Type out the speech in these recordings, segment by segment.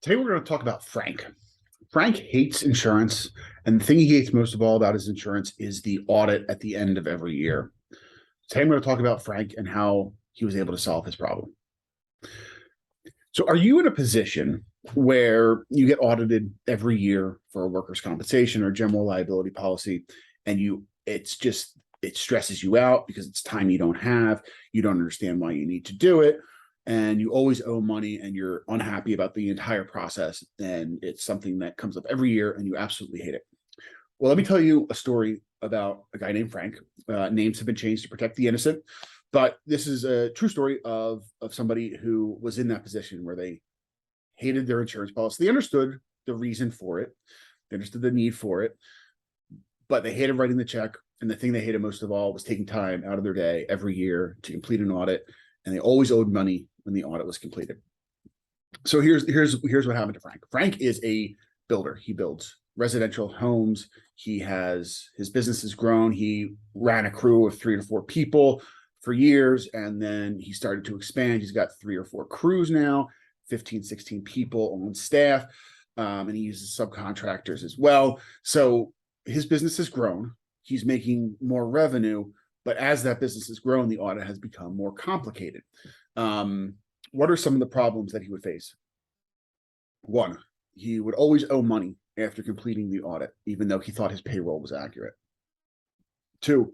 Today we're going to talk about Frank. Frank hates insurance, and the thing he hates most of all about his insurance is the audit at the end of every year. Today I'm going to talk about Frank and how he was able to solve his problem. So, are you in a position where you get audited every year for a workers' compensation or general liability policy, and it stresses you out because it's time you don't understand why you need to do it, and you always owe money and you're unhappy about the entire process, and it's something that comes up every year and you absolutely hate it? Well, let me tell you a story about a guy named Frank. Names have been changed to protect the innocent, but this is a true story of somebody who was in that position where they hated their insurance policy. They understood the reason for it, they understood the need for it, but they hated writing the check. And the thing they hated most of all was taking time out of their day every year to complete an audit, and they always owed money when the audit was completed. So here's what happened to Frank. Frank is a builder. He builds residential homes. His business has grown. He ran a crew of 3 to 4 people for years, and then he started to expand. He's got 3 or 4 crews now, 15, 16 people on staff, and he uses subcontractors as well. So his business has grown. He's making more revenue, but as that business has grown, the audit has become more complicated. What are some of the problems that he would face? One, he would always owe money after completing the audit, even though he thought his payroll was accurate. Two,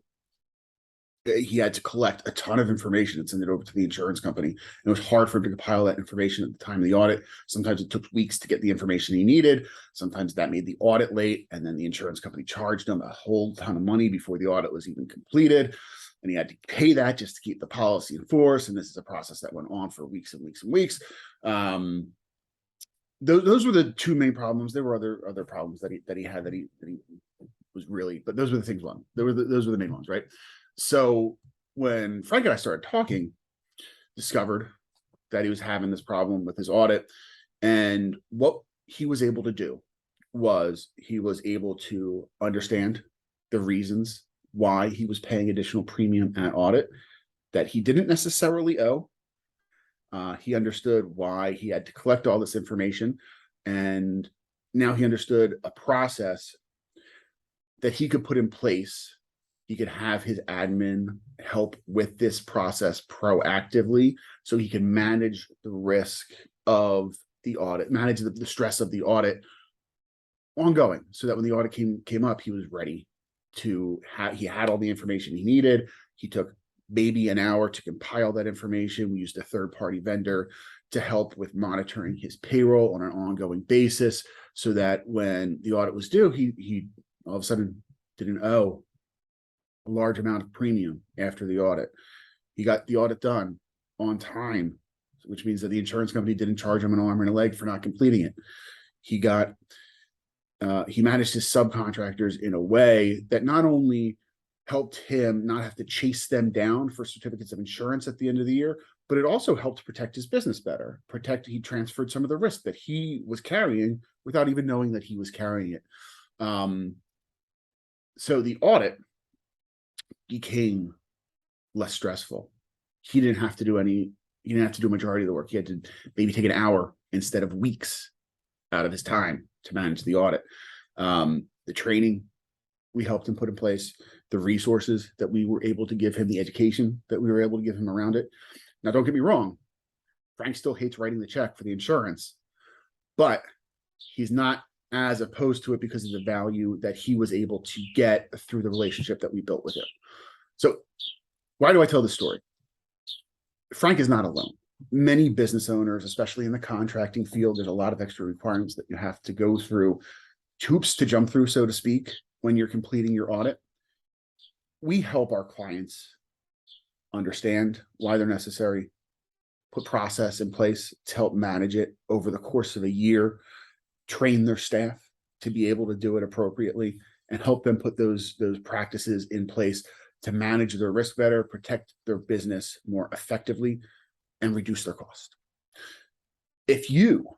he had to collect a ton of information and send it over to the insurance company. And it was hard for him to compile that information at the time of the audit. Sometimes it took weeks to get the information he needed. Sometimes that made the audit late, and then the insurance company charged him a whole ton of money before the audit was even completed. And he had to pay that just to keep the policy in force. And this is a process that went on for weeks and weeks and weeks. Those were the 2 main problems. There were other problems that he had that he was really, but those were the things. Those were the main ones, right? So when Frank and I started talking, discovered that he was having this problem with his audit, and what he was able to do was he was able to understand the reasons why he was paying additional premium at audit that he didn't necessarily owe. He understood why he had to collect all this information, and now he understood a process that he could put in place. He could have his admin help with this process proactively, so he can manage the risk of the audit, manage the stress of the audit ongoing, so that when the audit came up, he was ready to he had all the information he needed. He took maybe an hour to compile that information. We used a third-party vendor to help with monitoring his payroll on an ongoing basis, so that when the audit was due, he all of a sudden didn't owe a large amount of premium after the audit. He got the audit done on time, which means that the insurance company didn't charge him an arm and a leg for not completing it. He managed his subcontractors in a way that not only helped him not have to chase them down for certificates of insurance at the end of the year, but it also helped protect his business better. He transferred some of the risk that he was carrying without even knowing that he was carrying it. So the audit became less stressful. He didn't have to do a majority of the work. He had to maybe take an hour instead of weeks out of his time to manage the audit. The training we helped him put in place, the resources that we were able to give him, the education that we were able to give him around it. Now, don't get me wrong, Frank still hates writing the check for the insurance, but he's not as opposed to it because of the value that he was able to get through the relationship that we built with him. So why do I tell this story? Frank is not alone. Many business owners, especially in the contracting field, there's a lot of extra requirements that you have to go through, hoops to jump through, so to speak, when you're completing your audit. We help our clients understand why they're necessary, put process in place to help manage it over the course of a year, train their staff to be able to do it appropriately, and help them put those practices in place to manage their risk better, protect their business more effectively, and reduce their cost. If you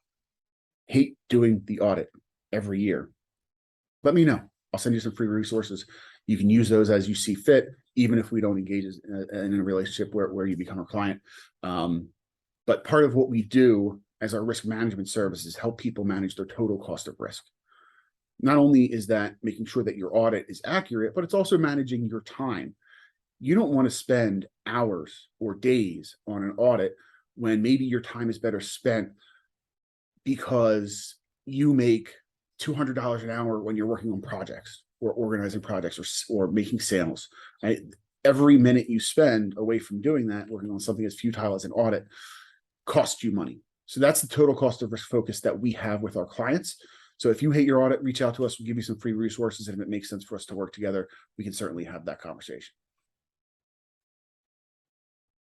hate doing the audit every year, let me know. I'll send you some free resources. You can use those as you see fit, even if we don't engage in a relationship where you become a client. But part of what we do as our risk management services help people manage their total cost of risk. Not only is that making sure that your audit is accurate, but it's also managing your time. You don't want to spend hours or days on an audit when maybe your time is better spent because you make $200 an hour when you're working on projects or organizing projects or making sales. Right? Every minute you spend away from doing that, working on something as futile as an audit, costs you money. So that's the total cost of risk focus that we have with our clients. So if you hate your audit, reach out to us. We'll give you some free resources. And if it makes sense for us to work together, we can certainly have that conversation.